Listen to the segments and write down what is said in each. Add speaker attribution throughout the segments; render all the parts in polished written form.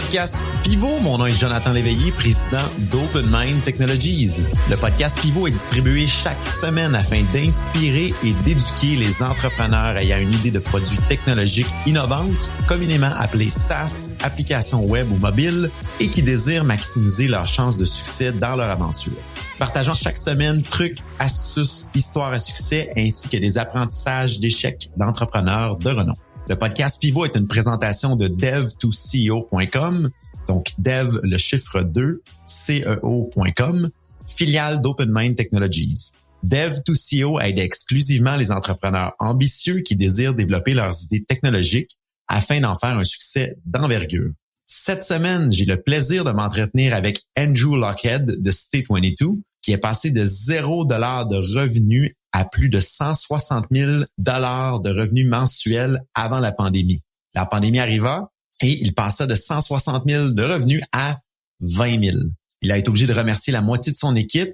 Speaker 1: podcast Pivot. Mon nom est Jonathan Léveillé, président d'Open Mind Technologies. Le podcast Pivot est distribué chaque semaine afin d'inspirer et d'éduquer les entrepreneurs ayant une idée de produits technologiques innovantes, communément appelées SaaS, applications web ou mobiles, et qui désirent maximiser leurs chances de succès dans leur aventure. Partageons chaque semaine trucs, astuces, histoires à succès, ainsi que des apprentissages d'échecs d'entrepreneurs de renom. Le podcast Pivot est une présentation de dev2ceo.com, donc dev le chiffre 2, ceo.com, filiale d'Open Mind Technologies. Dev2ceo aide exclusivement les entrepreneurs ambitieux qui désirent développer leurs idées technologiques afin d'en faire un succès d'envergure. Cette semaine, j'ai le plaisir de m'entretenir avec Andrew Lochhead de Stay22, qui est passé de $0 de revenus à plus de 160 000 $ de revenus mensuels avant la pandémie. La pandémie arriva et il passa de 160 000 de revenus à 20 000. Il a été obligé de remercier la moitié de son équipe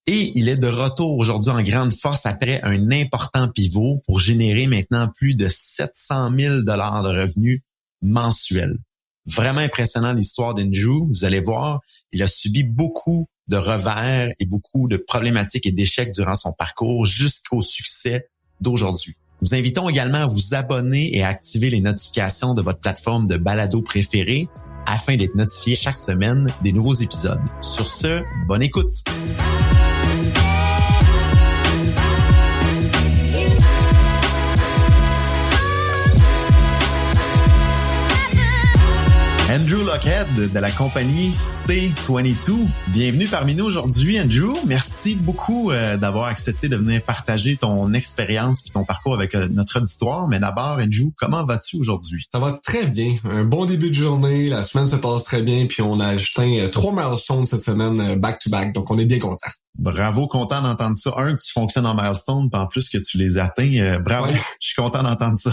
Speaker 1: et il est de retour aujourd'hui en grande force après un important pivot pour générer maintenant plus de 700 000 $ de revenus mensuels. Vraiment impressionnant l'histoire d'Andrew. Vous allez voir, il a subi beaucoup de revers et beaucoup de problématiques et d'échecs durant son parcours jusqu'au succès d'aujourd'hui. Nous invitons également à vous abonner et à activer les notifications de votre plateforme de balado préférée afin d'être notifié chaque semaine des nouveaux épisodes. Sur ce, bonne écoute! Andrew Lochhead de la compagnie Stay22. Bienvenue parmi nous aujourd'hui, Andrew. Merci beaucoup d'avoir accepté de venir partager ton expérience et ton parcours avec notre auditoire. Mais d'abord, Andrew, comment vas-tu aujourd'hui?
Speaker 2: Ça va très bien. Un bon début de journée. La semaine se passe très bien. Puis on a atteint 3 milestones cette semaine back-to-back. Donc, on est bien content.
Speaker 1: Bravo, content d'entendre ça. Un, que tu fonctionnes en milestone, puis en plus que tu les atteins. Bravo, ouais. Je suis content d'entendre ça.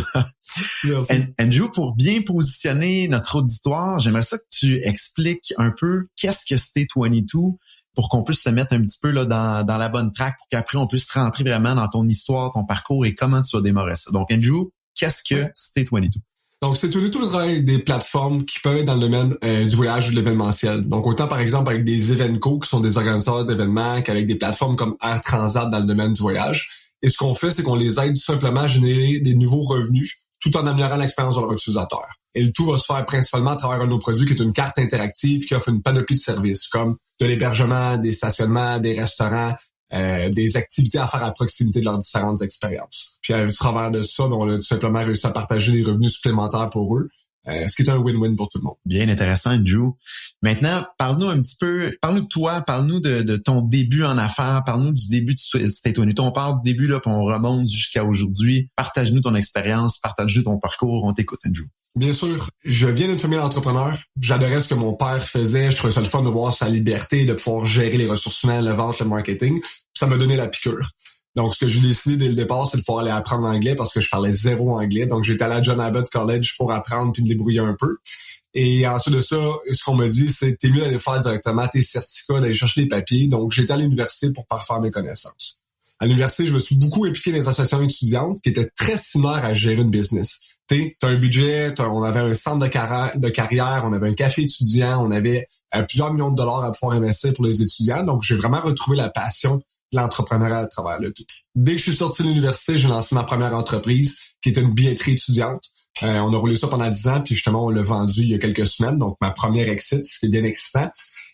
Speaker 2: Merci.
Speaker 1: Andrew, pour bien positionner notre auditoire, j'aimerais ça que tu expliques un peu qu'est-ce que Stay22 pour qu'on puisse se mettre un petit peu là dans la bonne track pour qu'après on puisse rentrer vraiment dans ton histoire, ton parcours et comment tu as démarré ça. Donc, Andrew, qu'est-ce que Stay22?
Speaker 2: Donc, c'est tout le travail des plateformes qui peuvent être dans le domaine du voyage ou de l'événementiel. Donc, autant par exemple avec des Evenco qui sont des organisateurs d'événements qu'avec des plateformes comme Air Transat dans le domaine du voyage. Et ce qu'on fait, c'est qu'on les aide tout simplement à générer des nouveaux revenus tout en améliorant l'expérience de leurs utilisateurs. Et le tout va se faire principalement à travers un de nos produits qui est une carte interactive qui offre une panoplie de services comme de l'hébergement, des stationnements, des restaurants, des activités à faire à proximité de leurs différentes expériences. Puis à travers de ça, on a tout simplement réussi à partager des revenus supplémentaires pour eux, ce qui est un win-win pour tout le monde.
Speaker 1: Bien intéressant, Andrew. Maintenant, parle-nous un petit peu, parle-nous de toi, parle-nous de ton début en affaires, parle-nous du début de Stay22. On part du début, là, puis on remonte jusqu'à aujourd'hui. Partage-nous ton expérience, partage-nous ton parcours. On t'écoute, Andrew.
Speaker 2: Bien sûr, je viens d'une famille d'entrepreneurs. J'adorais ce que mon père faisait. Je trouvais ça le fun de voir sa liberté, de pouvoir gérer les ressources humaines, la vente, le marketing. Ça m'a donné la piqûre. Donc, ce que j'ai décidé dès le départ, c'est de pouvoir aller apprendre l'anglais parce que je parlais zéro anglais. Donc, j'étais allé à John Abbott College pour apprendre puis me débrouiller un peu. Et ensuite de ça, ce qu'on m'a dit, c'est t'es mieux d'aller faire directement tes certificats, d'aller chercher les papiers. Donc, j'étais à l'université pour parfaire mes connaissances. À l'université, je me suis beaucoup impliqué dans les associations étudiantes qui étaient très similaires à gérer une business. T'as un budget, on avait un centre de carrière, on avait un café étudiant, on avait plusieurs millions de dollars à pouvoir investir pour les étudiants. Donc, j'ai vraiment retrouvé la passion de l'entrepreneuriat à travers le tout. Dès que je suis sorti de l'université, j'ai lancé ma première entreprise qui était une billetterie étudiante. On a roulé ça pendant 10 ans, puis justement, on l'a vendu il y a quelques semaines. Donc, ma première exit, ce qui est bien excitant.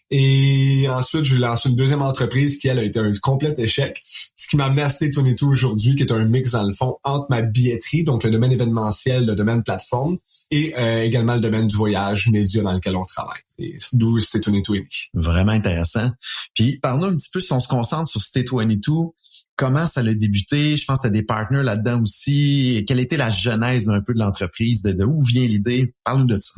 Speaker 2: Et ensuite, j'ai lancé une deuxième entreprise qui, elle, a été un complet échec. Ce qui m'a amené à Stay22 aujourd'hui, qui est un mix, dans le fond, entre ma billetterie, donc le domaine événementiel, le domaine plateforme, et également le domaine du voyage média dans lequel on travaille. Et d'où Stay22 est né.
Speaker 1: Vraiment intéressant. Puis, parle-nous un petit peu, si on se concentre sur Stay22, comment ça a débuté? Je pense que tu as des partenaires là-dedans aussi. Quelle était la genèse un peu de l'entreprise? De où vient l'idée? Parle-nous de ça.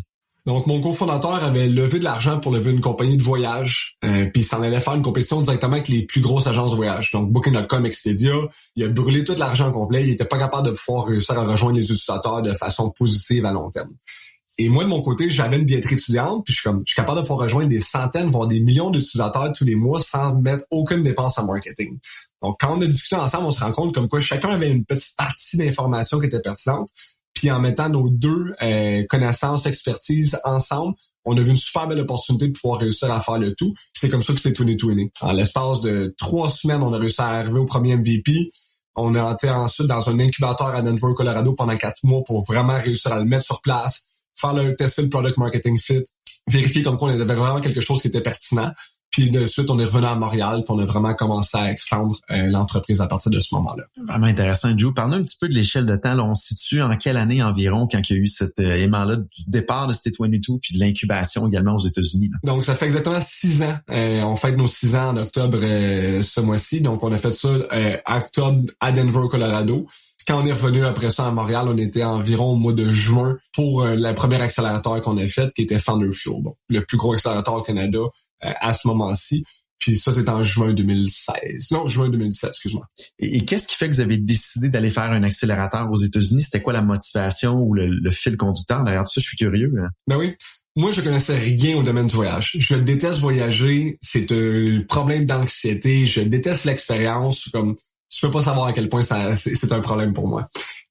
Speaker 2: Donc, mon cofondateur avait levé de l'argent pour lever une compagnie de voyage, puis il s'en allait faire une compétition directement avec les plus grosses agences de voyage. Donc, Booking.com, Expedia, il a brûlé tout l'argent complet. Il était pas capable de pouvoir réussir à rejoindre les utilisateurs de façon positive à long terme. Et moi, de mon côté, j'avais une billetterie étudiante, puis je suis capable de pouvoir rejoindre des centaines, voire des millions d'utilisateurs tous les mois sans mettre aucune dépense en marketing. Donc, quand on a discuté ensemble, on se rend compte comme quoi chacun avait une petite partie d'information qui était pertinente. Puis en mettant nos deux connaissances, expertises ensemble, on a vu une super belle opportunité de pouvoir réussir à faire le tout. C'est comme ça que c'est 2020. En l'espace de 3 semaines, on a réussi à arriver au premier MVP. On est entré ensuite dans un incubateur à Denver, Colorado pendant 4 mois pour vraiment réussir à le mettre sur place, tester le product marketing fit, vérifier comme quoi on avait vraiment quelque chose qui était pertinent. Puis de suite, on est revenu à Montréal, puis on a vraiment commencé à expandre l'entreprise à partir de ce moment-là.
Speaker 1: Vraiment intéressant, Joe. Parle-nous un petit peu de l'échelle de temps. Là, on se situe en quelle année environ quand il y a eu cet aimant-là du départ de State 22 puis de l'incubation également aux États-Unis? Là.
Speaker 2: Donc, ça fait exactement 6 ans. On fête nos 6 ans en octobre ce mois-ci. Donc, on a fait ça octobre à Denver, Colorado. Quand on est revenu après ça à Montréal, on était environ au mois de juin pour le premier accélérateur qu'on a fait, qui était Founder Fuel, donc le plus gros accélérateur au Canada à ce moment-ci. Puis ça, c'est en juin 2016. Non, juin 2017, excuse-moi.
Speaker 1: Et qu'est-ce qui fait que vous avez décidé d'aller faire un accélérateur aux États-Unis? C'était quoi la motivation ou le fil conducteur derrière tout ça? Je suis curieux. Hein?
Speaker 2: Ben oui. Moi, je connaissais rien au domaine du voyage. Je déteste voyager. C'est un problème d'anxiété. Je déteste l'expérience. Comme tu peux pas savoir à quel point c'est un problème pour moi.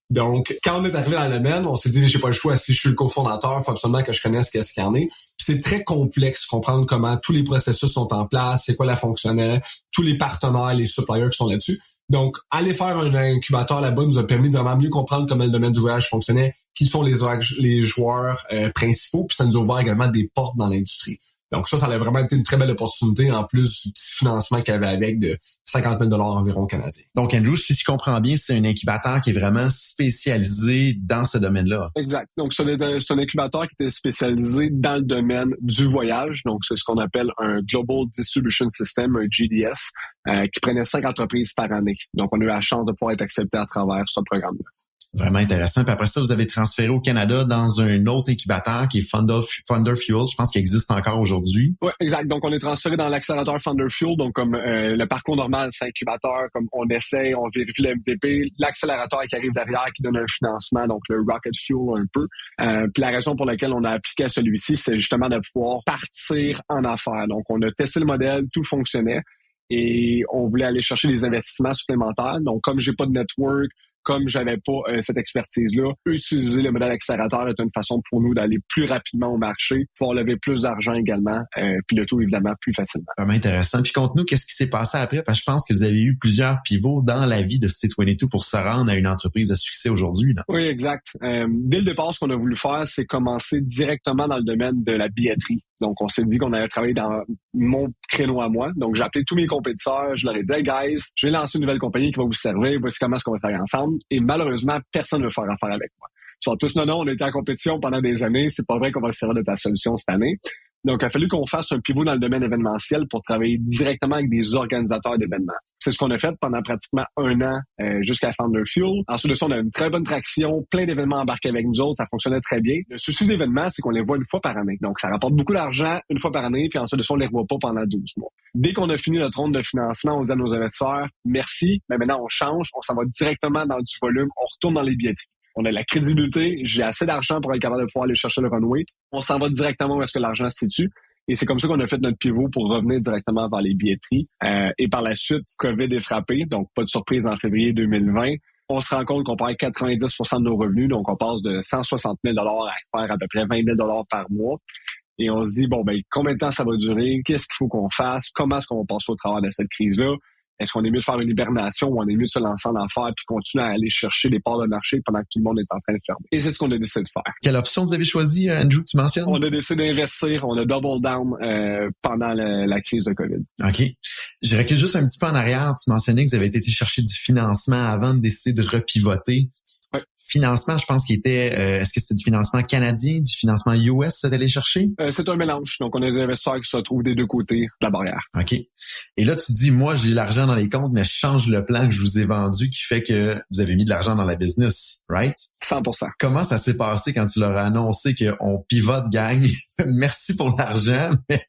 Speaker 2: Donc, quand on est arrivé dans le domaine, on s'est dit, j'ai pas le choix. Si je suis le cofondateur, il faut absolument que je connaisse qu'est-ce qu'il y en est. Puis c'est très complexe comprendre comment tous les processus sont en place, c'est quoi la fonctionnelle, tous les partenaires, les suppliers qui sont là-dessus. Donc, aller faire un incubateur là-bas nous a permis de vraiment mieux comprendre comment le domaine du voyage fonctionnait, qui sont les joueurs principaux, puis ça nous a ouvert également des portes dans l'industrie. Donc ça a vraiment été une très belle opportunité en plus du petit financement qu'il y avait avec de 50 000 $ environ canadiens.
Speaker 1: Donc Andrew, si je comprends bien, c'est un incubateur qui est vraiment spécialisé dans ce domaine-là.
Speaker 3: Exact. Donc c'est un incubateur qui était spécialisé dans le domaine du voyage. Donc c'est ce qu'on appelle un Global Distribution System, un GDS, qui prenait 5 entreprises par année. Donc on a eu la chance de pouvoir être accepté à travers ce programme-là.
Speaker 1: Vraiment intéressant. Puis après ça, vous avez transféré au Canada dans un autre incubateur qui est Founder Fuel. Je pense qu'il existe encore aujourd'hui.
Speaker 3: Oui, exact. Donc, on est transféré dans l'accélérateur Founder Fuel. Donc, comme le parcours normal, c'est incubateur, comme on essaie, on vérifie le MVP, l'accélérateur qui arrive derrière, qui donne un financement, donc le Rocket Fuel un peu. Puis la raison pour laquelle on a appliqué à celui-ci, c'est justement de pouvoir partir en affaires. Donc, on a testé le modèle, tout fonctionnait et on voulait aller chercher des investissements supplémentaires. Donc, comme j'ai pas de network, comme j'avais pas cette expertise-là, utiliser le modèle accélérateur est une façon pour nous d'aller plus rapidement au marché, pouvoir lever plus d'argent également, puis le tout évidemment plus facilement.
Speaker 1: Vraiment intéressant. Puis conte-nous, qu'est-ce qui s'est passé après? Parce que je pense que vous avez eu plusieurs pivots dans la vie de State 22 pour se rendre à une entreprise de succès aujourd'hui. Là.
Speaker 3: Oui, exact. Dès le départ, ce qu'on a voulu faire, c'est commencer directement dans le domaine de la billetterie. Donc, on s'est dit qu'on allait travailler dans mon créneau à moi. Donc, j'ai appelé tous mes compétiteurs. Je leur ai dit, hey guys, je vais lancer une nouvelle compagnie qui va vous servir. Voici comment est-ce qu'on va travailler ensemble. Et malheureusement, personne ne veut faire affaire avec moi. Ils sont tous, non, on a été en compétition pendant des années. C'est pas vrai qu'on va se servir de ta solution cette année. Donc, il a fallu qu'on fasse un pivot dans le domaine événementiel pour travailler directement avec des organisateurs d'événements. C'est ce qu'on a fait pendant pratiquement 1 an jusqu'à Founder Fuel. Ensuite de ça, on a une très bonne traction, plein d'événements embarqués avec nous autres, ça fonctionnait très bien. Le souci d'événements, c'est qu'on les voit une fois par année. Donc, ça rapporte beaucoup d'argent une fois par année, puis ensuite de ça, on les revoit pas pendant 12 mois. Dès qu'on a fini notre ronde de financement, on dit à nos investisseurs, merci, mais maintenant on change, on s'en va directement dans du volume, on retourne dans les billetteries. On a la crédibilité, j'ai assez d'argent pour être capable de pouvoir aller chercher le runway. On s'en va directement où est-ce que l'argent se situe. Et c'est comme ça qu'on a fait notre pivot pour revenir directement vers les billetteries. Et par la suite, COVID est frappé, donc pas de surprise en février 2020. On se rend compte qu'on perd 90% de nos revenus, donc on passe de 160 000 $ à faire à peu près 20 000 $ par mois. Et on se dit, bon, ben combien de temps ça va durer? Qu'est-ce qu'il faut qu'on fasse? Comment est-ce qu'on va passer au travers de cette crise-là? Est-ce qu'on est mieux de faire une hibernation ou on est mieux de se lancer en affaires puis continuer à aller chercher des parts de marché pendant que tout le monde est en train de fermer? Et c'est ce qu'on a décidé de faire.
Speaker 1: Quelle option vous avez choisi, Andrew, tu mentionnes?
Speaker 3: On a décidé d'investir, on a double down pendant la crise de COVID.
Speaker 1: OK. Je recule juste un petit peu en arrière. Tu mentionnais que vous avez été chercher du financement avant de décider de repivoter.
Speaker 3: Oui.
Speaker 1: Financement, je pense qu'il était... est-ce que c'était du financement canadien, du financement US que vous allez chercher?
Speaker 3: C'est un mélange. Donc, on a des investisseurs qui se retrouvent des deux côtés de la barrière.
Speaker 1: OK. Et là, tu dis, moi, j'ai l'argent dans les comptes, mais je change le plan que je vous ai vendu qui fait que vous avez mis de l'argent dans la business, right?
Speaker 3: 100%.
Speaker 1: Comment ça s'est passé quand tu leur as annoncé qu'on pivote, gang? Merci pour l'argent, mais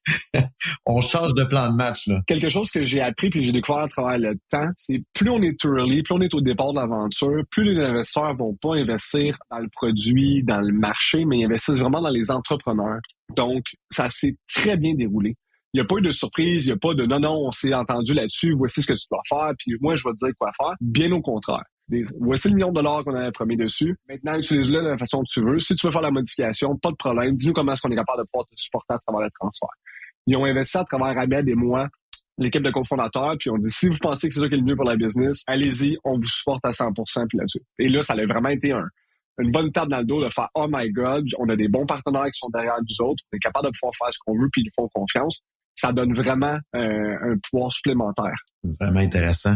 Speaker 1: on change de plan de match, là.
Speaker 3: Quelque chose que j'ai appris puis que j'ai découvert à travers le temps, c'est plus on est early, plus on est au départ de l'aventure, plus les investisseurs vont pas investir dans le produit, dans le marché, mais ils investissent vraiment dans les entrepreneurs. Donc, ça s'est très bien déroulé. Il n'y a pas eu de surprise, il n'y a pas de non, on s'est entendu là-dessus, voici ce que tu dois faire, puis moi, je vais te dire quoi faire. Bien au contraire. Voici le million de dollars qu'on avait promis dessus. Maintenant, utilise-le de la façon que tu veux. Si tu veux faire la modification, pas de problème. Dis-nous comment est-ce qu'on est capable de pouvoir te supporter à travers le transfert. Ils ont investi à travers Ahmed et moi, l'équipe de cofondateurs, puis on dit, si vous pensez que c'est ça qui est le mieux pour la business, allez-y, on vous supporte à 100% puis là-dessus. Et là, ça a vraiment été une bonne tape dans le dos de faire, oh my God, on a des bons partenaires qui sont derrière nous autres, on est capable de pouvoir faire ce qu'on veut puis ils font confiance. Ça donne vraiment un pouvoir supplémentaire.
Speaker 1: Vraiment intéressant.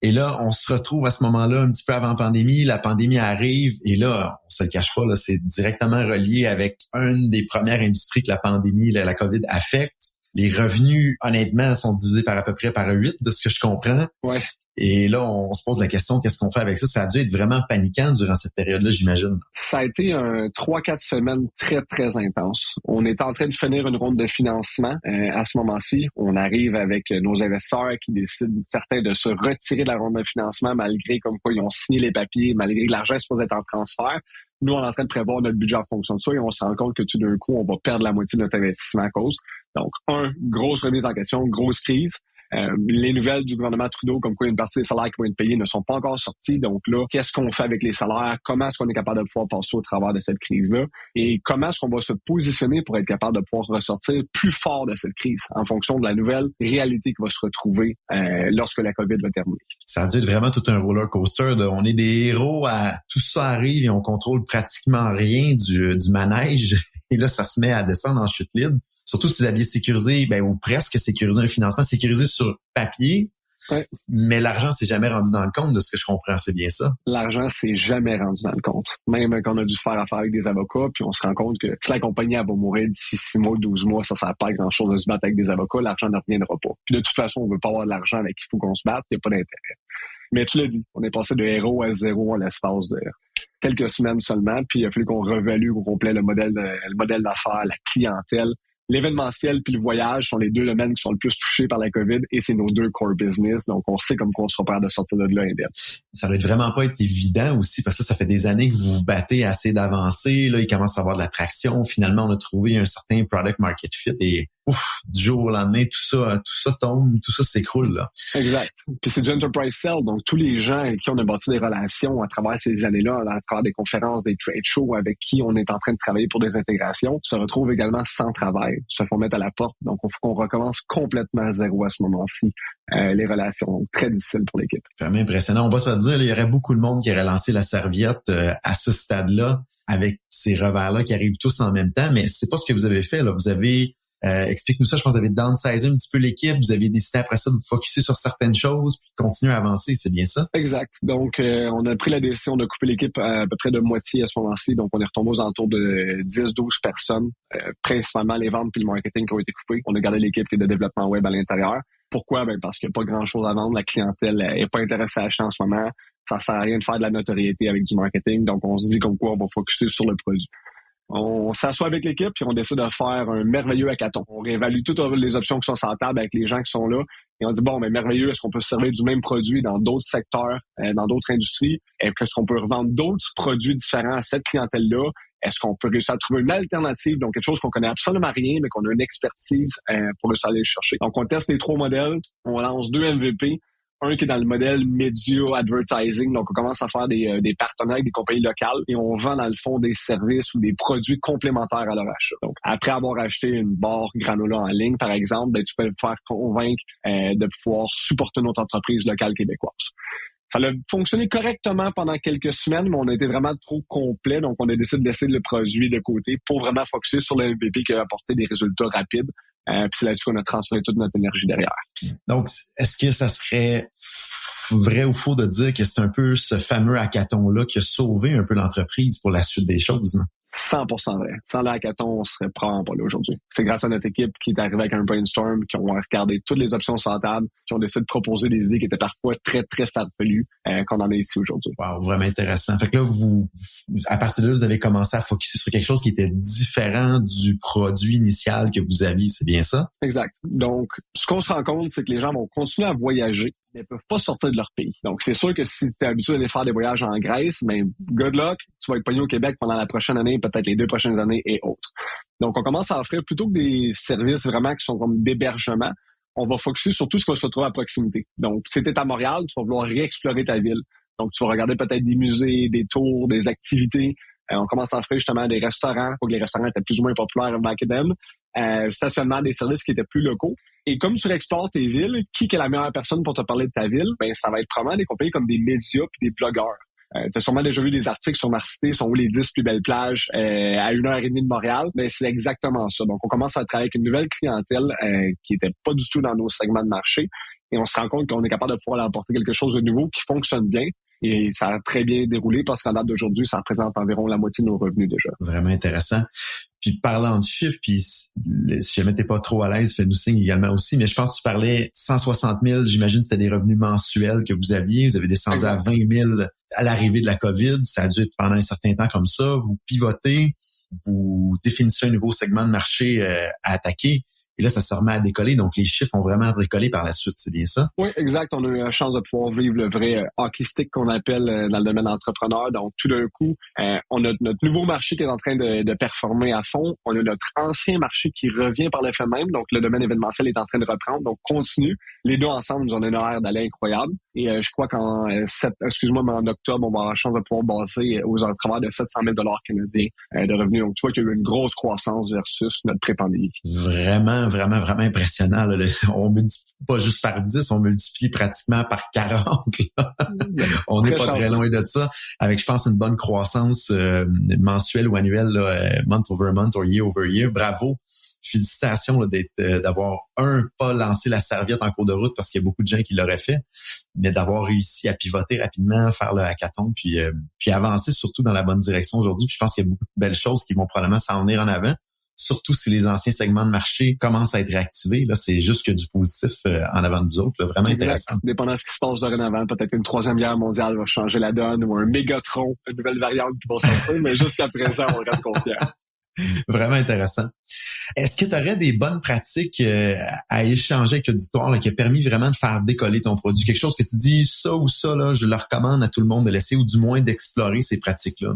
Speaker 1: Et là, on se retrouve à ce moment-là un petit peu avant pandémie. La pandémie arrive et là, on se le cache pas, là, c'est directement relié avec une des premières industries que la pandémie, la COVID affecte. Les revenus, honnêtement, sont divisés par à peu près par 8 de ce que je comprends.
Speaker 3: Ouais.
Speaker 1: Et là, on se pose la question, qu'est-ce qu'on fait avec ça? Ça a dû être vraiment paniquant durant cette période-là, j'imagine.
Speaker 3: Ça a été 3-4 semaines très, très intenses. On est en train de finir une ronde de financement à ce moment-ci. On arrive avec nos investisseurs qui décident, certains, de se retirer de la ronde de financement malgré comme quoi ils ont signé les papiers, malgré que l'argent est supposé être en transfert. Nous, on est en train de prévoir notre budget en fonction de ça et on se rend compte que tout d'un coup, on va perdre la moitié de notre investissement à cause. Donc, grosse remise en question, grosse crise. Les nouvelles du gouvernement Trudeau, comme quoi une partie des salaires qui vont être payés ne sont pas encore sorties. Donc là, qu'est-ce qu'on fait avec les salaires? Comment est-ce qu'on est capable de pouvoir passer au travers de cette crise-là? Et comment est-ce qu'on va se positionner pour être capable de pouvoir ressortir plus fort de cette crise en fonction de la nouvelle réalité qui va se retrouver lorsque la COVID va terminer?
Speaker 1: Ça a dû être vraiment tout un roller coaster. On est des héros, tout ça arrive et on contrôle pratiquement rien du manège. Et là, ça se met à descendre en chute libre. Surtout si vous aviez sécurisé, ou presque sécurisé un financement, sécurisé sur papier,
Speaker 3: ouais. Mais
Speaker 1: l'argent s'est jamais rendu dans le compte, de ce que je comprends, c'est bien ça?
Speaker 3: L'argent s'est jamais rendu dans le compte. Même qu'on a dû faire affaire avec des avocats, puis on se rend compte que si la compagnie elle va mourir d'ici 6 mois, 12 mois, ça sert pas à grand-chose de se battre avec des avocats, l'argent ne reviendra pas. Puis de toute façon, on veut pas avoir de l'argent avec qui il faut qu'on se batte, il n'y a pas d'intérêt. Mais tu l'as dit, on est passé de héros à zéro en l'espace de quelques semaines seulement, puis il a fallu qu'on revalue au complet le modèle d'affaires, la clientèle. L'événementiel puis le voyage sont les deux domaines qui sont le plus touchés par la COVID et c'est nos deux core business. Donc, on sait comme qu'on sera prêt de sortir de là indemne.
Speaker 1: Ça doit vraiment pas être évident aussi parce que ça fait des années que vous vous battez assez d'avancer. Là, il commence à avoir de l'attraction. Finalement, on a trouvé un certain product market fit et du jour au lendemain, tout ça tombe, tout ça s'écroule, là.
Speaker 3: Exact. Puis c'est du enterprise sell. Donc, tous les gens avec qui on a bâti des relations à travers ces années-là, à travers des conférences, des trade shows avec qui on est en train de travailler pour des intégrations, se retrouvent également sans travail, se font mettre à la porte. Donc, il faut qu'on recommence complètement à zéro à ce moment-ci. Les relations. Donc, très difficiles pour l'équipe.
Speaker 1: Vraiment impressionnant. On va se le dire, il y aurait beaucoup de monde qui aurait lancé la serviette à ce stade-là avec ces revers-là qui arrivent tous en même temps, mais c'est pas ce que vous avez fait, là. Vous avez explique-nous ça. Je pense que vous avez downsizé un petit peu l'équipe. Vous avez décidé après ça de vous focusser sur certaines choses puis continuer à avancer. C'est bien ça?
Speaker 3: Exact. Donc, on a pris la décision de couper l'équipe à peu près de moitié à ce moment-ci. Donc, on est retombé aux alentours de 10-12 personnes, principalement les ventes puis le marketing qui ont été coupés. On a gardé l'équipe de développement web à l'intérieur. Pourquoi? Parce qu'il n'y a pas grand-chose à vendre. La clientèle n'est pas intéressée à acheter en ce moment. Ça sert à rien de faire de la notoriété avec du marketing. Donc, on se dit comme quoi on va focusser sur le produit. On s'assoit avec l'équipe puis on décide de faire un merveilleux hackathon. On réévalue toutes les options qui sont sur la table avec les gens qui sont là et on dit bon, mais merveilleux, est-ce qu'on peut se servir du même produit dans d'autres secteurs, dans d'autres industries? Est-ce qu'on peut revendre d'autres produits différents à cette clientèle-là? Est-ce qu'on peut réussir à trouver une alternative, donc quelque chose qu'on connaît absolument rien, mais qu'on a une expertise pour réussir à aller le chercher? Donc, on teste les 3 modèles, on lance 2 MVP. Un qui est dans le modèle media advertising. Donc, on commence à faire des partenariats avec des compagnies locales et on vend dans le fond des services ou des produits complémentaires à leur achat. Donc, après avoir acheté une barre granola en ligne, par exemple, tu peux te faire convaincre de pouvoir supporter notre entreprise locale québécoise. Ça a fonctionné correctement pendant quelques semaines, mais on a été vraiment trop complet. Donc, on a décidé de laisser le produit de côté pour vraiment focusser sur le MVP qui a apporté des résultats rapides. Puis c'est là-dessus qu'on a transféré toute notre énergie derrière. Donc,
Speaker 1: est-ce que ça serait vrai ou faux de dire que c'est un peu ce fameux hackathon-là qui a sauvé un peu l'entreprise pour la suite des choses, non?
Speaker 3: 100% vrai. Sans le hackathon, on serait probablement pas là aujourd'hui. C'est grâce à notre équipe qui est arrivée avec un brainstorm, qui ont regardé toutes les options sur la table, qui ont décidé de proposer des idées qui étaient parfois très, très farfelues, qu'on en est ici aujourd'hui.
Speaker 1: Wow, vraiment intéressant. Fait que là, vous, à partir de là, vous avez commencé à focusser sur quelque chose qui était différent du produit initial que vous aviez, c'est bien ça?
Speaker 3: Exact. Donc, ce qu'on se rend compte, c'est que les gens vont continuer à voyager, mais ne peuvent pas sortir de leur pays. Donc, c'est sûr que si tu es habitué d'aller faire des voyages en Grèce, mais good luck, tu vas être pogné au Québec pendant la prochaine année, peut-être les 2 prochaines années et autres. Donc, on commence à offrir plutôt que des services vraiment qui sont comme d'hébergement, on va focuser sur tout ce qu'on se retrouve à proximité. Donc, si tu es à Montréal, tu vas vouloir réexplorer ta ville. Donc, tu vas regarder peut-être des musées, des tours, des activités. On commence à offrir justement des restaurants. Les restaurants étaient plus ou moins populaires back then. Stationnement, des services qui étaient plus locaux. Et comme tu explores tes villes, qui est la meilleure personne pour te parler de ta ville? Ben, ça va être probablement des compagnies comme des médias puis des blogueurs. Tu as sûrement déjà vu des articles sur Marcité, sont où les 10 plus belles plages à 1h30 de Montréal. Mais c'est exactement ça. Donc, on commence à travailler avec une nouvelle clientèle qui était pas du tout dans nos segments de marché. Et on se rend compte qu'on est capable de pouvoir leur apporter quelque chose de nouveau qui fonctionne bien. Et ça a très bien déroulé parce qu'en date d'aujourd'hui, ça représente environ la moitié de nos revenus déjà.
Speaker 1: Vraiment intéressant. Puis parlant de chiffres, puis si jamais t'es pas trop à l'aise, fais-nous signe également aussi. Mais je pense que tu parlais 160 000, j'imagine que c'était des revenus mensuels que vous aviez. Vous avez descendu à 20 000 à l'arrivée de la COVID. Ça a dû être pendant un certain temps comme ça. Vous pivotez, vous définissez un nouveau segment de marché à attaquer. Et là, ça se remet à décoller. Donc, les chiffres ont vraiment décollé par la suite. C'est bien ça?
Speaker 3: Oui, exact. On a eu la chance de pouvoir vivre le vrai hockey stick qu'on appelle dans le domaine entrepreneur. Donc, tout d'un coup, on a notre nouveau marché qui est en train de performer à fond. On a notre ancien marché qui revient par le fait même. Donc, le domaine événementiel est en train de reprendre. Donc, continue. Les deux ensemble nous ont une horaire d'aller incroyable. Et je crois qu'en octobre, on va avoir la chance de pouvoir baser aux travers de 700 000 $ canadiens de revenus. Donc, tu vois qu'il y a eu une grosse croissance versus notre pré-pandémie.
Speaker 1: Vraiment impressionnant. Là. On multiplie pas juste par 10, on multiplie pratiquement par 40. On n'est pas très loin de ça. Avec, je pense, une bonne croissance mensuelle ou annuelle, là, month over month or year over year. Bravo. Félicitations là, d'avoir pas lancé la serviette en cours de route parce qu'il y a beaucoup de gens qui l'auraient fait, mais d'avoir réussi à pivoter rapidement, faire le hackathon, puis avancer surtout dans la bonne direction aujourd'hui. Puis je pense qu'il y a beaucoup de belles choses qui vont probablement s'en venir en avant. Surtout si les anciens segments de marché commencent à être réactivés. Là, c'est juste que du positif en avant de nous autres. Là, vraiment intéressant.
Speaker 3: Dépendant de ce qui se passe dorénavant, peut-être qu'une troisième guerre mondiale va changer la donne ou un mégatron, une nouvelle variante qui va sortir, mais jusqu'à présent, on reste confiant.
Speaker 1: Vraiment intéressant. Est-ce que tu aurais des bonnes pratiques à échanger avec l'auditoire là, qui a permis vraiment de faire décoller ton produit? Quelque chose que tu dis, ça ou ça, là, je le recommande à tout le monde de laisser ou du moins d'explorer ces pratiques-là.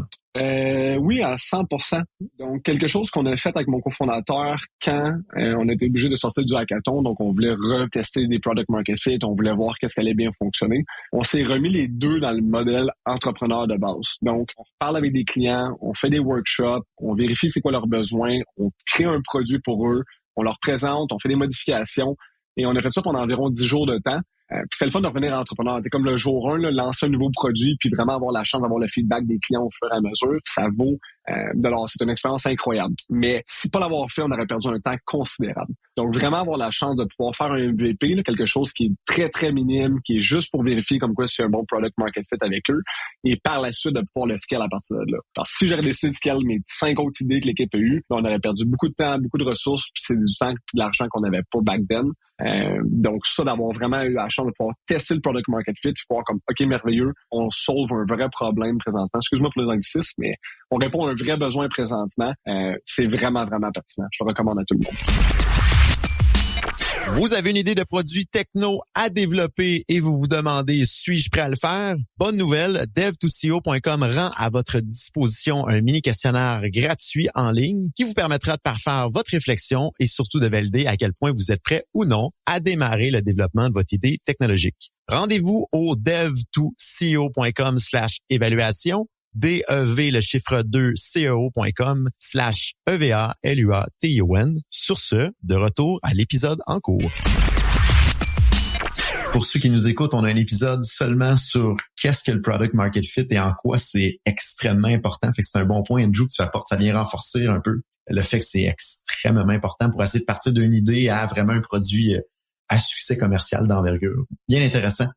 Speaker 3: Oui, à 100%. Donc, quelque chose qu'on a fait avec mon cofondateur quand on était obligé de sortir du hackathon. Donc, on voulait retester des product market fit. On voulait voir qu'est-ce qui allait bien fonctionner. On s'est remis les deux dans le modèle entrepreneur de base. Donc, on parle avec des clients, on fait des workshops, on vérifie c'est quoi leurs besoins, on crée un produit pour eux, on leur présente, on fait des modifications. Et on a fait ça pendant environ 10 jours de temps. Puis c'est le fun de revenir entrepreneur. C'est comme le jour 1, là, lancer un nouveau produit puis vraiment avoir la chance d'avoir le feedback des clients au fur et à mesure. Ça vaut de l'or. C'est une expérience incroyable. Mais si pas l'avoir fait, on aurait perdu un temps considérable. Donc vraiment avoir la chance de pouvoir faire un MVP, là, quelque chose qui est très, très minime, qui est juste pour vérifier comme quoi c'est un bon product market fit avec eux. Et par la suite, de pouvoir le scale à partir de là. Parce que si j'aurais décidé de scale mes 5 autres idées que l'équipe a eues, on aurait perdu beaucoup de temps, beaucoup de ressources, puis c'est du temps et de l'argent qu'on n'avait pas back then. Donc ça, d'avoir vraiment eu la chance de pouvoir tester le product market fit, puis pouvoir comme, OK, merveilleux, on solve un vrai problème présentement. Excuse-moi pour les anglicismes, mais on répond à un vrai besoin présentement. C'est vraiment, vraiment pertinent. Je le recommande à tout le monde.
Speaker 1: Vous avez une idée de produit techno à développer et vous vous demandez, suis-je prêt à le faire? Bonne nouvelle, dev2co.com rend à votre disposition un mini questionnaire gratuit en ligne qui vous permettra de parfaire votre réflexion et surtout de valider à quel point vous êtes prêt ou non à démarrer le développement de votre idée technologique. Rendez-vous au dev2co.com/évaluation, DEV le chiffre 2 CEO.com/EVALUATION. Sur ce, de retour à l'épisode en cours. Pour ceux qui nous écoutent, on a un épisode seulement sur qu'est-ce que le product market fit et en quoi c'est extrêmement important. Fait que c'est un bon point, Andrew, que tu apportes. Ça vient renforcer un peu le fait que c'est extrêmement important pour essayer de partir d'une idée à vraiment un produit à succès commercial d'envergure. Bien intéressant.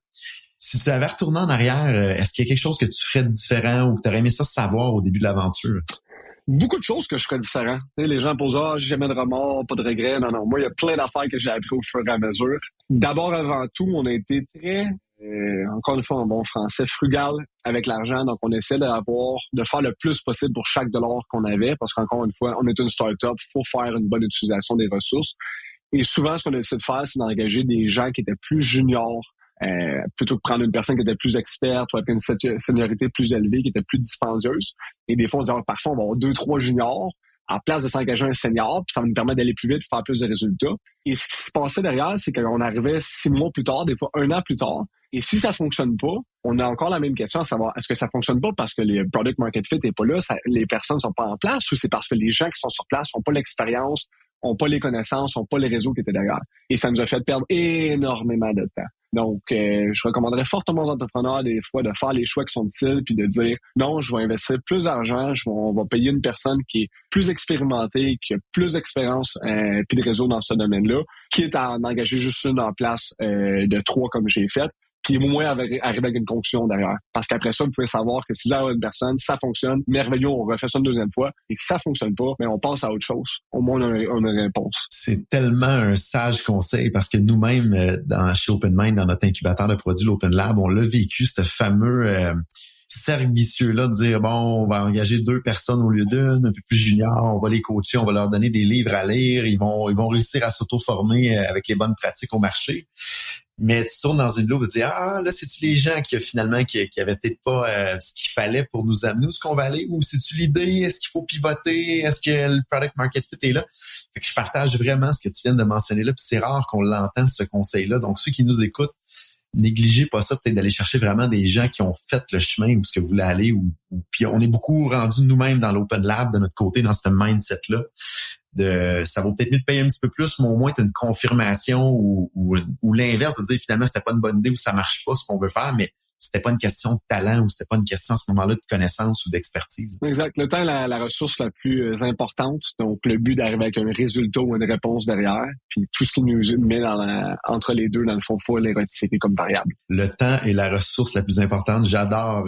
Speaker 1: Si tu avais retourné en arrière, est-ce qu'il y a quelque chose que tu ferais de différent ou que tu aurais aimé ça savoir au début de l'aventure?
Speaker 3: Beaucoup de choses que je ferais différent. Tu sais, les gens posent « j'ai jamais de remords, pas de regrets ». Non. Moi, il y a plein d'affaires que j'ai appris au fur et à mesure. D'abord, avant tout, on a été très, encore une fois en bon français, frugal avec l'argent. Donc, on essaie de faire le plus possible pour chaque dollar qu'on avait parce qu'encore une fois, on est une start-up. Il faut faire une bonne utilisation des ressources. Et souvent, ce qu'on essaie de faire, c'est d'engager des gens qui étaient plus juniors, plutôt que prendre une personne qui était plus experte ou avec une seniorité plus élevée, qui était plus dispendieuse. Et des fois, on dit parfois, on va avoir 2-3 juniors en place de s'engager un senior, puis ça va nous permettre d'aller plus vite et faire plus de résultats. Et ce qui se passait derrière, c'est qu'on arrivait 6 mois plus tard, des fois 1 an plus tard. Et si ça fonctionne pas, on a encore la même question à savoir, est-ce que ça fonctionne pas parce que le product market fit est pas là, les personnes sont pas en place, ou c'est parce que les gens qui sont sur place ont pas l'expérience, ont pas les connaissances, ont pas les réseaux qui étaient derrière. Et ça nous a fait perdre énormément de temps. Donc, je recommanderais fortement aux entrepreneurs des fois de faire les choix qui sont difficiles puis de dire non, je vais investir plus d'argent, on va payer une personne qui est plus expérimentée, qui a plus d'expérience puis de réseau dans ce domaine-là, quitte à en engager juste une en place de 3 comme j'ai fait. Puis au moins arriver avec une conclusion derrière. Parce qu'après ça, vous pouvez savoir que si là, une personne, ça fonctionne, merveilleux, on refait ça une deuxième fois. Et si ça fonctionne pas, mais on passe à autre chose. Au moins, on a une réponse.
Speaker 1: C'est tellement un sage conseil parce que nous-mêmes, chez OpenMind, dans notre incubateur de produits, l'Open Lab, on l'a vécu, ce fameux cercle vicieux-là de dire, bon, on va engager 2 personnes au lieu d'une, un peu plus juniors, on va les coacher, on va leur donner des livres à lire, ils vont réussir à s'auto-former avec les bonnes pratiques au marché. Mais tu tournes dans une loupe et tu dis, là, c'est-tu les gens qui avaient peut-être pas ce qu'il fallait pour nous amener où ce qu'on va aller, ou c'est-tu l'idée, est-ce qu'il faut pivoter, est-ce que le product market fit est là? Fait que je partage vraiment ce que tu viens de mentionner là, puis c'est rare qu'on l'entende, ce conseil-là. Donc, ceux qui nous écoutent, négligez pas ça, peut-être d'aller chercher vraiment des gens qui ont fait le chemin où ce que vous voulez aller, puis on est beaucoup rendu nous-mêmes dans l'Open Lab de notre côté, dans ce mindset-là. Ça vaut peut-être mieux de payer un petit peu plus, mais au moins tu as une confirmation ou l'inverse, de dire finalement c'était pas une bonne idée ou ça marche pas ce qu'on veut faire, mais c'était pas une question de talent ou c'était pas une question à ce moment-là de connaissance ou d'expertise.
Speaker 3: Exact. Le temps est la ressource la plus importante. Donc le but d'arriver avec un résultat ou une réponse derrière, puis tout ce qui nous met entre les deux, dans le fond, faut les retirer comme variable.
Speaker 1: Le temps est la ressource la plus importante. J'adore.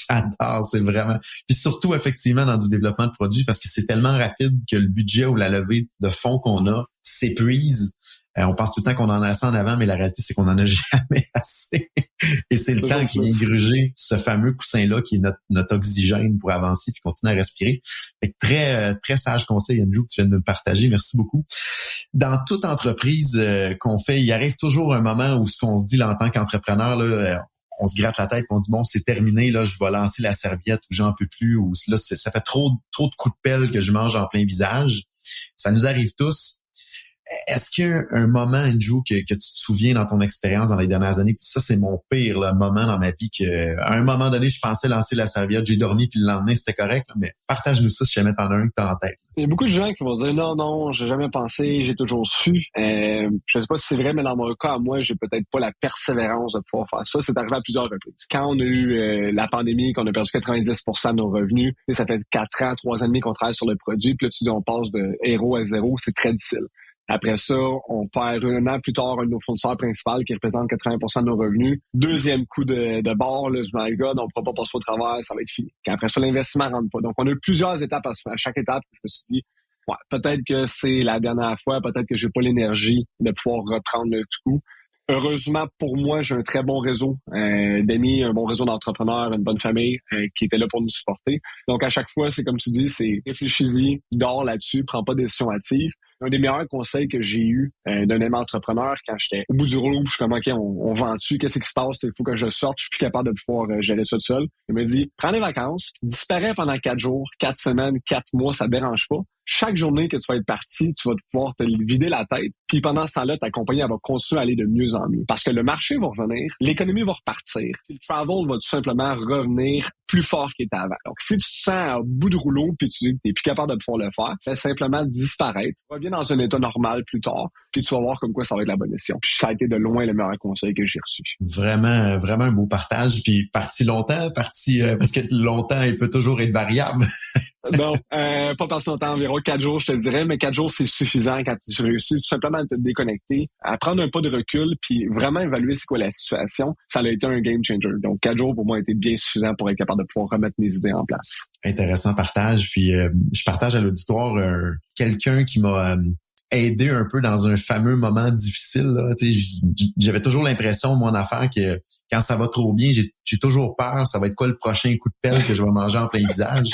Speaker 1: J'adore, c'est vraiment. Puis surtout, effectivement, dans du développement de produits, parce que c'est tellement rapide que le budget ou la levée de fonds qu'on a s'épuise. On pense tout le temps qu'on en a assez en avant, mais la réalité, c'est qu'on en a jamais assez. Et c'est le temps qui vient gruger ce fameux coussin-là qui est notre oxygène pour avancer puis continuer à respirer. Fait que très, très sage conseil, Andrew, que tu viens de me partager. Merci beaucoup. Dans toute entreprise qu'on fait, il arrive toujours un moment où ce qu'on se dit là, en tant qu'entrepreneur, là, on se gratte la tête, on dit bon, c'est terminé, là, je vais lancer la serviette ou j'en peux plus, ou là, ça fait trop de coups de pelle que je mange en plein visage. Ça nous arrive tous. Est-ce qu'il y a un moment, Andrew, que tu te souviens dans ton expérience dans les dernières années, que ça, c'est mon pire moment dans ma vie, à un moment donné, je pensais lancer la serviette, j'ai dormi, puis le lendemain, c'était correct, là, mais partage-nous ça si jamais t'en as un que t'as en tête.
Speaker 3: Il y a beaucoup de gens qui vont dire non, j'ai jamais pensé, j'ai toujours su. Je sais pas si c'est vrai, mais dans mon cas, moi, j'ai peut-être pas la persévérance de pouvoir faire ça. C'est arrivé à plusieurs reprises. Quand on a eu la pandémie, qu'on a perdu 90% de nos revenus, ça fait 4 ans, 3 ans et demi qu'on travaille sur le produit, puis là, tu dis on passe de héros à zéro, c'est très difficile. Après ça, on perd 1 an plus tard un de nos fournisseurs principaux qui représente 80% de nos revenus. Deuxième coup de bord, là, my God, on ne pourra pas passer au travers, ça va être fini. Puis après ça, l'investissement rentre pas. Donc, on a eu plusieurs étapes à chaque étape. Je me suis dit, ouais, peut-être que c'est la dernière fois, peut-être que j'ai pas l'énergie de pouvoir reprendre le tout coup. Heureusement, pour moi, j'ai un très bon réseau d'amis, un bon réseau d'entrepreneurs, une bonne famille qui était là pour nous supporter. Donc, à chaque fois, c'est comme tu dis, c'est réfléchis-y, dors là-dessus, prends pas de décision hâtive. Un des meilleurs conseils que j'ai eu d'un ami entrepreneur quand j'étais au bout du rouleau, je suis comme, OK, on vend-tu? Qu'est-ce qui se passe? Il faut que je sorte. Je suis plus capable de pouvoir gérer ça tout seul. Il me dit, prends des vacances, disparais pendant 4 jours, 4 semaines, 4 mois, ça ne dérange pas. Chaque journée que tu vas être parti, tu vas pouvoir te vider la tête. Puis pendant ce temps-là, ta compagnie elle va continuer à aller de mieux en mieux. Parce que le marché va revenir, l'économie va repartir. Puis le travel va tout simplement revenir plus fort qu'il était avant. Donc, si tu te sens au bout du rouleau puis tu n'es plus capable de pouvoir le faire, fais simplement disparaître. Reviens dans un état normal plus tard, puis tu vas voir comme quoi ça va être la bonne décision. Puis ça a été de loin le meilleur conseil que j'ai reçu.
Speaker 1: Vraiment, vraiment un beau partage. Puis parti longtemps, parce que longtemps, il peut toujours être variable.
Speaker 3: Non, pas passer longtemps, environ 4 jours, je te dirais, mais 4 jours, c'est suffisant quand tu réussis tout simplement à te déconnecter, à prendre un pas de recul, puis vraiment évaluer c'est quoi la situation. Ça a été un game changer. Donc, 4 jours, pour moi, a été bien suffisant pour être capable de pouvoir remettre mes idées en place.
Speaker 1: Intéressant partage. Puis, je partage à l'auditoire quelqu'un qui m'a aidé un peu dans un fameux moment difficile. Là. J'avais toujours l'impression, moi, en affaires, que quand ça va trop bien, j'ai toujours peur. Ça va être quoi le prochain coup de pelle que je vais manger en plein visage?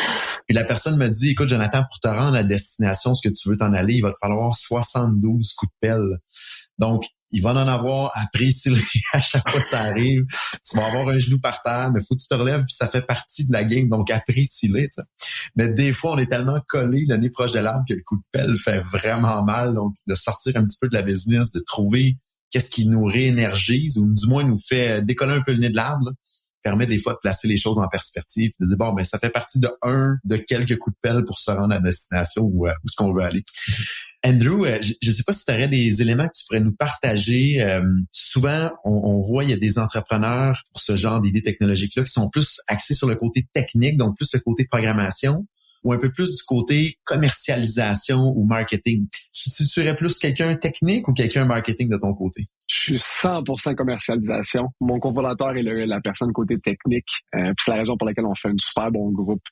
Speaker 1: Puis la personne me dit, écoute, Jonathan, pour te rendre à destination, ce que tu veux t'en aller, il va te falloir 72 coups de pelle. Donc, il va en avoir à préciser à chaque fois que ça arrive. Tu vas avoir un genou par terre, mais faut que tu te relèves, puis ça fait partie de la game, donc apprécie-les. Mais des fois, on est tellement collé le nez proche de l'arbre que le coup de pelle fait vraiment mal. Donc, de sortir un petit peu de la business, de trouver qu'est-ce qui nous réénergise ou du moins nous fait décoller un peu le nez de l'arbre, là, permet des fois de placer les choses en perspective, de dire bon, ben ça fait partie de quelques coups de pelle pour se rendre à la destination où ce qu'on veut aller. Andrew, je sais pas si tu aurais des éléments que tu pourrais nous partager. Souvent, on voit il y a des entrepreneurs pour ce genre d'idées technologiques-là qui sont plus axés sur le côté technique, donc plus le côté programmation, ou un peu plus du côté commercialisation ou marketing. Tu serais plus quelqu'un technique ou quelqu'un marketing de ton côté?
Speaker 3: Je suis 100% commercialisation. Mon cofondateur est la personne côté technique. Puis c'est la raison pour laquelle on fait un super bon groupe,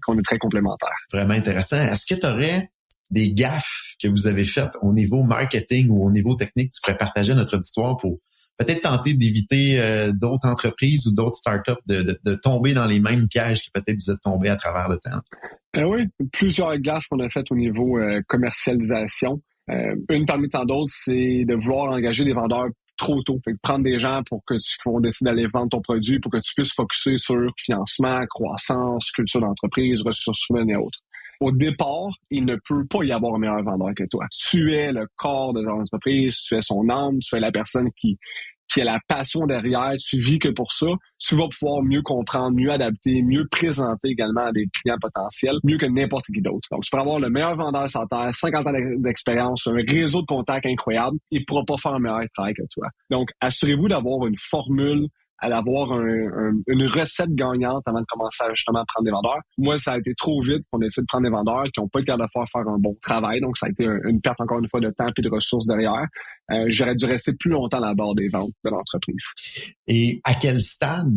Speaker 3: qu'on est très complémentaires.
Speaker 1: Vraiment intéressant. Est-ce que tu aurais des gaffes que vous avez faites au niveau marketing ou au niveau technique que tu pourrais partager à notre auditoire pour peut-être tenter d'éviter d'autres entreprises ou d'autres startups de tomber dans les mêmes pièges que peut-être vous êtes tombés à travers le temps?
Speaker 3: Oui, plusieurs gaffes qu'on a faites au niveau commercialisation. Une parmi tant d'autres, c'est de vouloir engager des vendeurs trop tôt. Fait que prendre des gens pour que tu vont décider d'aller vendre ton produit pour que tu puisses focusser sur financement, croissance, culture d'entreprise, ressources humaines et autres. Au départ, il ne peut pas y avoir un meilleur vendeur que toi. Tu es le corps de ton entreprise, tu es son âme, tu es la personne qui a la passion derrière, tu vis que pour ça, tu vas pouvoir mieux comprendre, mieux adapter, mieux présenter également à des clients potentiels, mieux que n'importe qui d'autre. Donc, tu peux avoir le meilleur vendeur sur Terre, 50 ans d'expérience, un réseau de contacts incroyable, il ne pourra pas faire un meilleur travail que toi. Donc, assurez-vous d'avoir une formule, d'avoir une recette gagnante avant de commencer à justement prendre des vendeurs. Moi, ça a été trop vite qu'on essaie de prendre des vendeurs qui n'ont pas le cas de faire un bon travail. Donc, ça a été une perte encore une fois de temps et de ressources derrière. J'aurais dû rester plus longtemps à la barre des ventes de l'entreprise.
Speaker 1: Et à quel stade,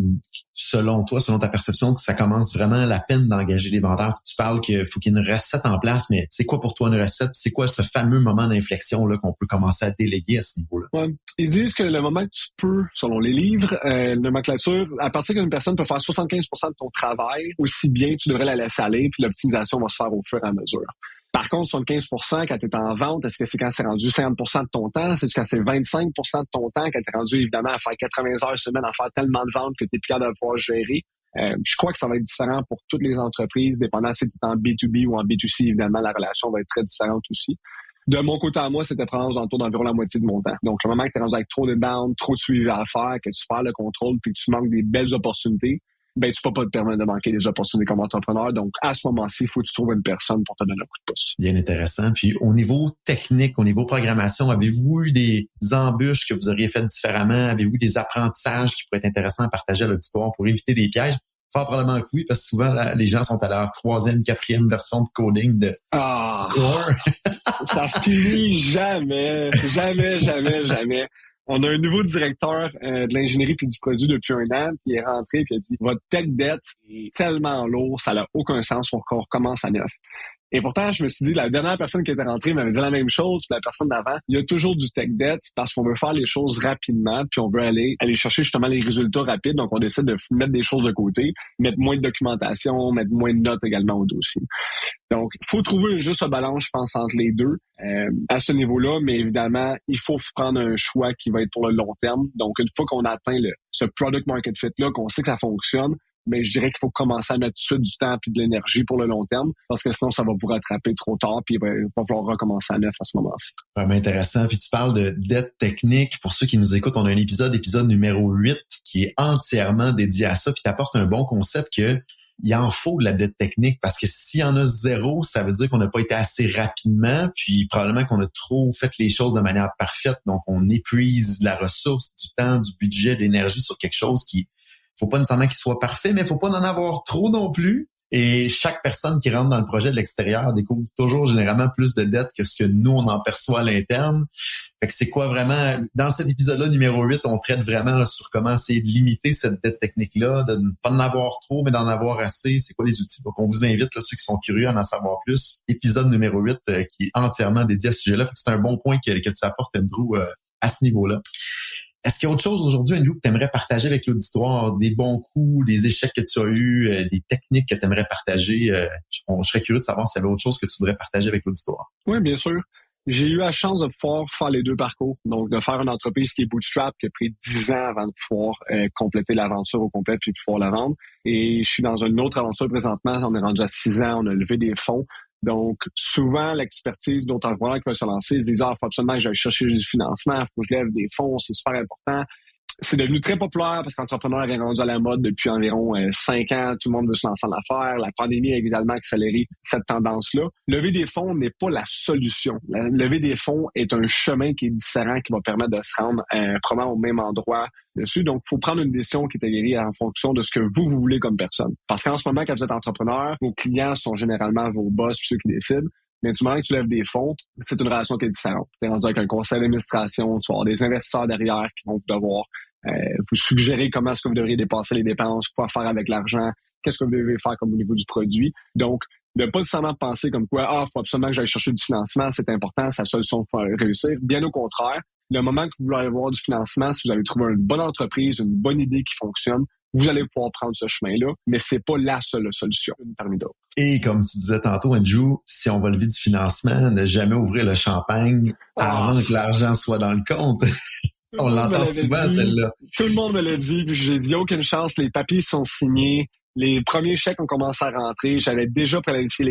Speaker 1: selon toi, selon ta perception, que ça commence vraiment la peine d'engager des vendeurs? Tu parles qu'il faut qu'il y ait une recette en place, mais c'est quoi pour toi une recette? C'est quoi ce fameux moment d'inflexion là qu'on peut commencer à déléguer à ce niveau-là?
Speaker 3: Ouais. Ils disent que le moment que tu peux, selon les livres, la nomenclature, à partir qu'une personne peut faire 75% de ton travail, aussi bien tu devrais la laisser aller, puis l'optimisation va se faire au fur et à mesure. Par contre, 75% quand tu es en vente, est-ce que c'est quand c'est rendu 50% de ton temps? C'est quand c'est 25% de ton temps quand tu es rendu évidemment à faire 80 heures semaine, à faire tellement de ventes que tu es plus capable de pouvoir gérer? Je crois que ça va être différent pour toutes les entreprises, dépendant si tu es en B2B ou en B2C, évidemment, la relation va être très différente aussi. De mon côté à moi, c'était prendre aux alentours d'environ la moitié de mon temps. Donc, le moment que tu es rendu avec trop de bounds, trop de suivi à faire, que tu perds le contrôle puis que tu manques des belles opportunités, ben tu peux pas te permettre de manquer des opportunités comme entrepreneur. Donc, à ce moment-ci, il faut que tu trouves une personne pour te donner un coup de pouce.
Speaker 1: Bien intéressant. Puis, au niveau technique, au niveau programmation, avez-vous eu des embûches que vous auriez faites différemment? Avez-vous eu des apprentissages qui pourraient être intéressants à partager à l'auditoire pour éviter des pièges? Fort probablement que oui, parce que souvent, là, les gens sont à leur 3e, 4e version de coding de Core.
Speaker 3: Ça finit jamais. Jamais. On a un nouveau directeur de l'ingénierie puis du produit depuis 1 an, puis il est rentré puis il a dit « Votre tech debt est tellement lourd, ça n'a aucun sens, on recommence à neuf. » Et pourtant, je me suis dit, la dernière personne qui était rentrée m'avait dit la même chose, puis la personne d'avant, il y a toujours du tech debt parce qu'on veut faire les choses rapidement, puis on veut aller chercher justement les résultats rapides, donc on décide de mettre des choses de côté, mettre moins de documentation, mettre moins de notes également au dossier. Donc, il faut trouver juste un balance, je pense, entre les deux à ce niveau-là, mais évidemment, il faut prendre un choix qui va être pour le long terme. Donc, une fois qu'on atteint ce product market fit-là, qu'on sait que ça fonctionne, mais je dirais qu'il faut commencer à mettre tout de suite du temps et de l'énergie pour le long terme, parce que sinon, ça va vous rattraper trop tard, puis il va falloir recommencer à neuf à ce moment-ci.
Speaker 1: Vraiment intéressant. Puis tu parles de dette technique. Pour ceux qui nous écoutent, on a un épisode numéro 8, qui est entièrement dédié à ça, puis t'apporte un bon concept que il en faut de la dette technique, parce que s'il y en a 0, ça veut dire qu'on n'a pas été assez rapidement, puis probablement qu'on a trop fait les choses de manière parfaite, donc on épuise de la ressource, du temps, du budget, de l'énergie sur quelque chose qui faut pas nécessairement qu'il soit parfait, mais faut pas en avoir trop non plus. Et chaque personne qui rentre dans le projet de l'extérieur découvre toujours généralement plus de dettes que ce que nous, on en perçoit à l'interne. Fait que c'est quoi vraiment, dans cet épisode-là, numéro 8, on traite vraiment là, sur comment essayer de limiter cette dette technique-là, de ne pas en avoir trop, mais d'en avoir assez. C'est quoi les outils? Donc, on vous invite, là, ceux qui sont curieux à en savoir plus. Épisode numéro 8 qui est entièrement dédié à ce sujet-là. Fait que c'est un bon point que tu apportes, Andrew, à ce niveau-là. Est-ce qu'il y a autre chose aujourd'hui, Andrew, que tu aimerais partager avec l'auditoire? Des bons coups, des échecs que tu as eus, des techniques que tu aimerais partager? Je serais curieux de savoir s'il y avait autre chose que tu voudrais partager avec l'auditoire.
Speaker 3: Oui, bien sûr. J'ai eu la chance de pouvoir faire les 2 parcours. Donc, de faire une entreprise qui est bootstrap, qui a pris 10 ans avant de pouvoir compléter l'aventure au complet puis de pouvoir la vendre. Et je suis dans une autre aventure présentement. On est rendu à 6 ans, on a levé des fonds. Donc, souvent, l'expertise d'autres entrepreneurs qui veulent se lancer, ils disent « Ah, il faut absolument que j'aille chercher du financement, il faut que je lève des fonds, c'est super important. » C'est devenu très populaire parce qu'entrepreneur est rendu à la mode depuis environ 5 ans. Tout le monde veut se lancer en affaires. La pandémie a également accéléré cette tendance-là. Lever des fonds n'est pas la solution. Lever des fonds est un chemin qui est différent, qui va permettre de se rendre probablement au même endroit dessus. Donc, il faut prendre une décision qui est aguerrie en fonction de ce que vous voulez comme personne. Parce qu'en ce moment, quand vous êtes entrepreneur, vos clients sont généralement vos boss puis ceux qui décident. Mais du moment que tu lèves des fonds, c'est une relation qui est différente. Tu es rendu avec un conseil d'administration, tu vas avoir des investisseurs derrière qui vont devoir vous suggérer comment est-ce que vous devriez dépenser les dépenses, quoi faire avec l'argent, qu'est-ce que vous devez faire comme au niveau du produit. Donc, de pas nécessairement penser comme quoi, faut absolument que j'aille chercher du financement, c'est important, c'est la solution pour réussir. Bien au contraire, le moment que vous voulez avoir du financement, si vous avez trouvé une bonne entreprise, une bonne idée qui fonctionne, vous allez pouvoir prendre ce chemin-là, mais c'est pas la seule solution parmi d'autres.
Speaker 1: Et comme tu disais tantôt, Andrew, si on va lever du financement, ne jamais ouvrir le champagne avant que l'argent soit dans le compte. On l'entend souvent, celle-là.
Speaker 3: Tout le monde me l'a dit, puis j'ai dit aucune chance, les papiers sont signés. Les premiers chèques ont commencé à rentrer. J'avais déjà planifié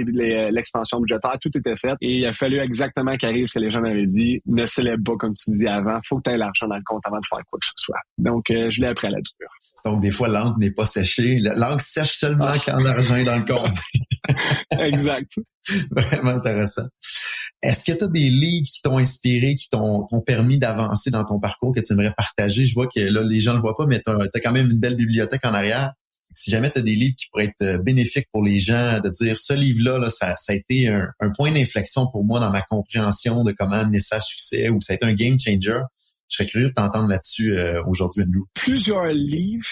Speaker 3: l'expansion budgétaire. Tout était fait. Et il a fallu exactement qu'arrive ce que les gens m'avaient dit. Ne célèbre pas, comme tu dis avant. Faut que tu aies l'argent dans le compte avant de faire quoi que ce soit. Donc, je l'ai appris à la dure.
Speaker 1: Donc, des fois, l'encre n'est pas séchée. L'encre sèche seulement quand l'argent est dans le compte.
Speaker 3: Exact.
Speaker 1: Vraiment intéressant. Est-ce que tu as des livres qui t'ont inspiré, qui t'ont permis d'avancer dans ton parcours, que tu aimerais partager? Je vois que là, les gens ne le voient pas, mais tu as quand même une belle bibliothèque en arrière. Si jamais tu as des livres qui pourraient être bénéfiques pour les gens, de dire ce livre-là, ça a été un point d'inflexion pour moi dans ma compréhension de comment amener ça à succès, ou ça a été un game changer. Je serais curieux de t'entendre là-dessus aujourd'hui, Andrew.
Speaker 3: Plusieurs livres.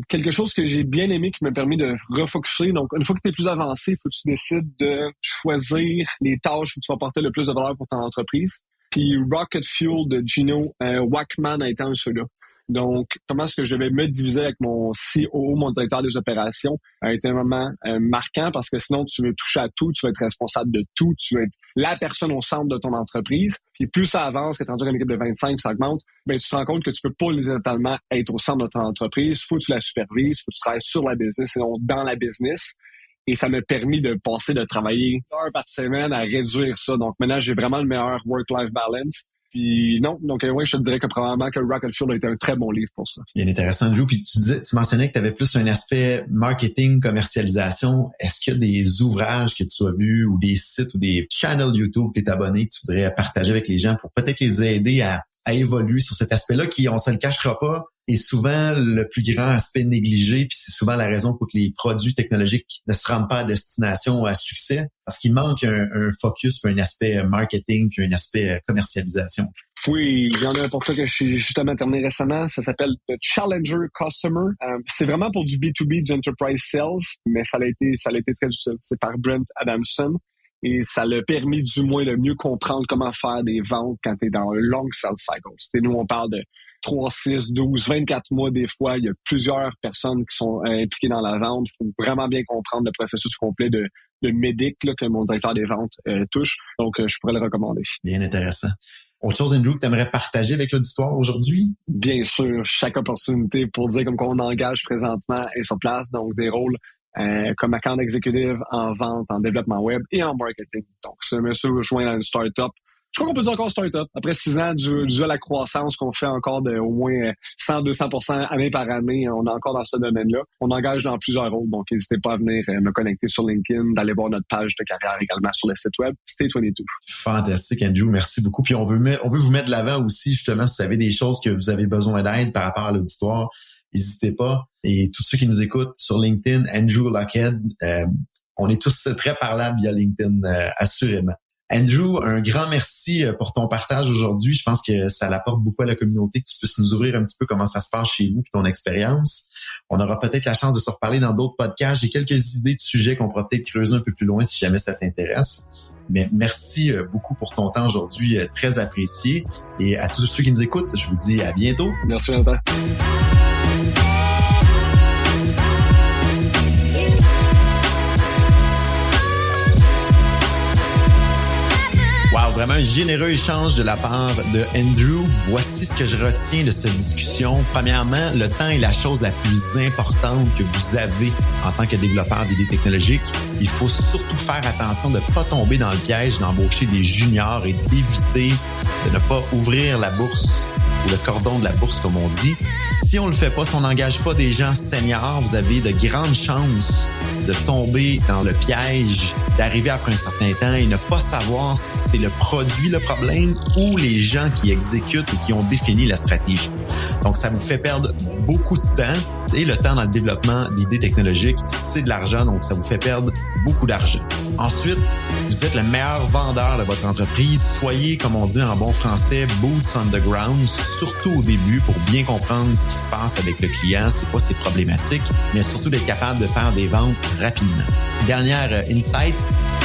Speaker 3: Quelque chose que j'ai bien aimé qui m'a permis de refocuser. Donc, une fois que tu es plus avancé, il faut que tu décides de choisir les tâches où tu vas apporter le plus de valeur pour ton entreprise. Puis Rocket Fuel de Gino Wickman a été un de ceux-là. Donc, comment est-ce que je vais me diviser avec mon COO, mon directeur des opérations, a été un moment marquant parce que sinon, tu veux toucher à tout, tu veux être responsable de tout, tu veux être la personne au centre de ton entreprise. Puis plus ça avance, quand tu es rendu à une équipe de 25, ça augmente, ben tu te rends compte que tu peux pas totalement être au centre de ton entreprise. Faut que tu la supervises, faut que tu travailles sur la business et non dans la business. Et ça m'a permis de passer de travailler 1 heure par semaine à réduire ça. Donc maintenant, j'ai vraiment le meilleur work-life balance. Puis non, donc ouais, je te dirais que probablement que Rocket Fuel a été un très bon livre pour ça.
Speaker 1: Bien intéressant, Andrew. Puis tu mentionnais que tu avais plus un aspect marketing, commercialisation. Est-ce qu'il y a des ouvrages que tu as vus ou des sites ou des channels YouTube que tu es abonné que tu voudrais partager avec les gens pour peut-être les aider à évoluer sur cet aspect-là qui, on se le cachera pas, est souvent le plus grand aspect négligé, puis c'est souvent la raison pour que les produits technologiques ne se rendent pas à destination à succès, parce qu'il manque un focus puis un aspect marketing puis un aspect commercialisation.
Speaker 3: Oui, il y en a un pour ça que je suis justement terminé récemment. Ça s'appelle The Challenger Customer. C'est vraiment pour du B2B, du Enterprise Sales, mais ça a été très utile. C'est par Brent Adamson. Et ça l'a permis du moins de mieux comprendre comment faire des ventes quand tu es dans un long sales cycle. Nous, on parle de 3, 6, 12, 24 mois des fois. Il y a plusieurs personnes qui sont impliquées dans la vente. Il faut vraiment bien comprendre le processus complet de MEDDIC là, que mon directeur des ventes touche. Donc, je pourrais le recommander.
Speaker 1: Bien intéressant. Autre chose, Andrew, que tu aimerais partager avec l'auditoire aujourd'hui?
Speaker 3: Bien sûr, chaque opportunité pour dire comme qu'on engage présentement est sur place. Donc, des rôles comme account executive en vente, en développement web et en marketing. Donc, si un monsieur rejoint dans une start-up, je crois qu'on peut dire encore start-up. Après 6 ans, dû à la croissance qu'on fait encore de au moins 100-200% année par année, on est encore dans ce domaine-là. On engage dans plusieurs rôles, donc n'hésitez pas à venir me connecter sur LinkedIn, d'aller voir notre page de carrière également sur le site web. Stay22.
Speaker 1: Fantastique, Andrew. Merci beaucoup. Puis on veut vous mettre de l'avant aussi, justement, si vous avez des choses que vous avez besoin d'aide par rapport à l'auditoire, n'hésitez pas. Et tous ceux qui nous écoutent sur LinkedIn, Andrew Lockhead, on est tous très parlables via LinkedIn, assurément. Andrew, un grand merci pour ton partage aujourd'hui. Je pense que ça apporte beaucoup à la communauté, que tu puisses nous ouvrir un petit peu comment ça se passe chez vous et ton expérience. On aura peut-être la chance de se reparler dans d'autres podcasts. J'ai quelques idées de sujets qu'on pourra peut-être creuser un peu plus loin si jamais ça t'intéresse. Mais merci beaucoup pour ton temps aujourd'hui, très apprécié. Et à tous ceux qui nous écoutent, je vous dis à bientôt.
Speaker 3: Merci, Jonathan.
Speaker 1: Wow, vraiment un généreux échange de la part de Andrew. Voici Voici ce que je retiens de cette discussion. Premièrement, le temps est la chose la plus importante que vous avez en tant que développeur d'idées technologiques. Il faut surtout faire attention de ne pas tomber dans le piège d'embaucher des juniors et d'éviter de ne pas ouvrir la bourse ou le cordon de la bourse, comme on dit. Si on le fait pas, si on n'engage pas des gens seniors, vous avez de grandes chances de tomber dans le piège, d'arriver après un certain temps et ne pas savoir si c'est le produit le problème ou les gens qui exécutent ou qui ont défini la stratégie. Donc, ça vous fait perdre beaucoup de temps. Et le temps dans le développement d'idées technologiques, c'est de l'argent, donc ça vous fait perdre beaucoup d'argent. Ensuite, vous êtes le meilleur vendeur de votre entreprise. Soyez, comme on dit en bon français, boots on the ground, surtout au début pour bien comprendre ce qui se passe avec le client, c'est quoi ses problématiques, mais surtout d'être capable de faire des ventes rapidement. Dernière insight,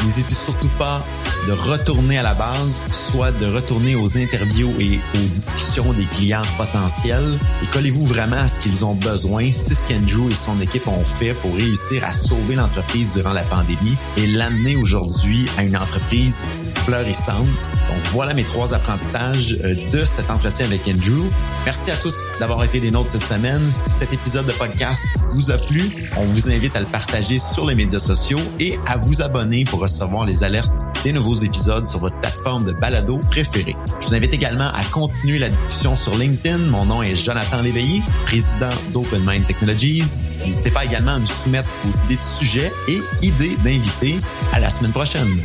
Speaker 1: n'hésitez surtout pas de retourner à la base, soit de retourner aux interviews et aux discussions des clients potentiels et collez-vous vraiment à ce qu'ils ont besoin. C'est ce qu'Andrew et son équipe ont fait pour réussir à sauver l'entreprise durant la pandémie et l'amener aujourd'hui à une entreprise florissante. Donc voilà mes 3 apprentissages de cet entretien avec Andrew. Merci à tous d'avoir été des nôtres cette semaine. Si cet épisode de podcast vous a plu, on vous invite à le partager sur les médias sociaux et à vous abonner pour recevoir les alertes des nouveaux épisodes sur votre plateforme de balado préférée. Je vous invite également à continuer la discussion sur LinkedIn. Mon nom est Jonathan Léveillé, président d'Open Mind Technologies. N'hésitez pas également à me soumettre vos idées de sujets et idées d'invités. À la semaine prochaine.